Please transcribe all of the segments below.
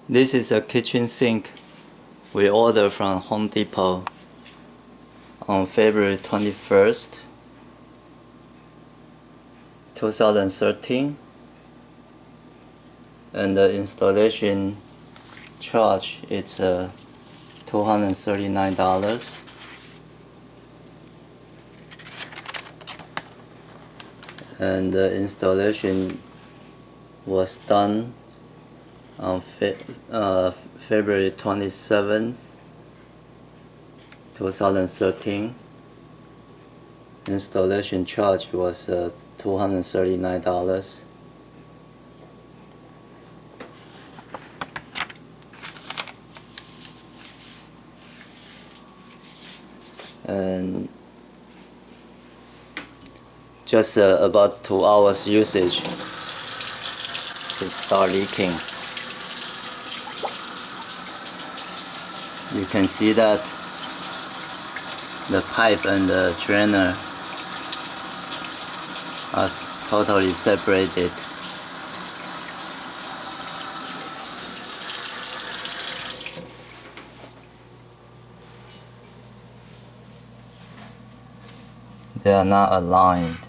This is a kitchen sink we ordered from Home Depot on February 21st, 2013, and the installation charge is $239, and the installation was done on February 27th, 2013. Installation charge was $239. And just about 2 hours usage, it start leaking. You can see that the pipe and the drainer are totally separated. They are not aligned.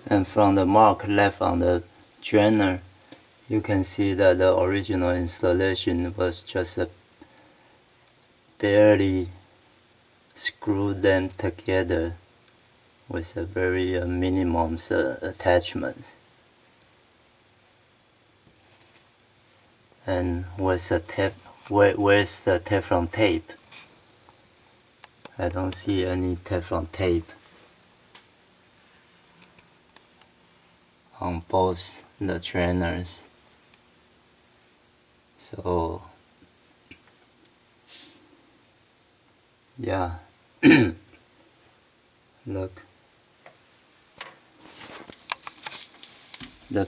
And from the mark left on the drainer, you can see that the original installation was just barely screwed them together with a very minimum attachments. And where's the Teflon tape? I don't see any Teflon tape on both the trainers. So yeah, look, the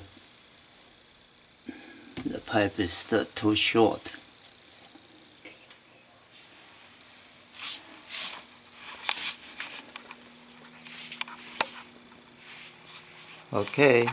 pipe is still too short. Okay.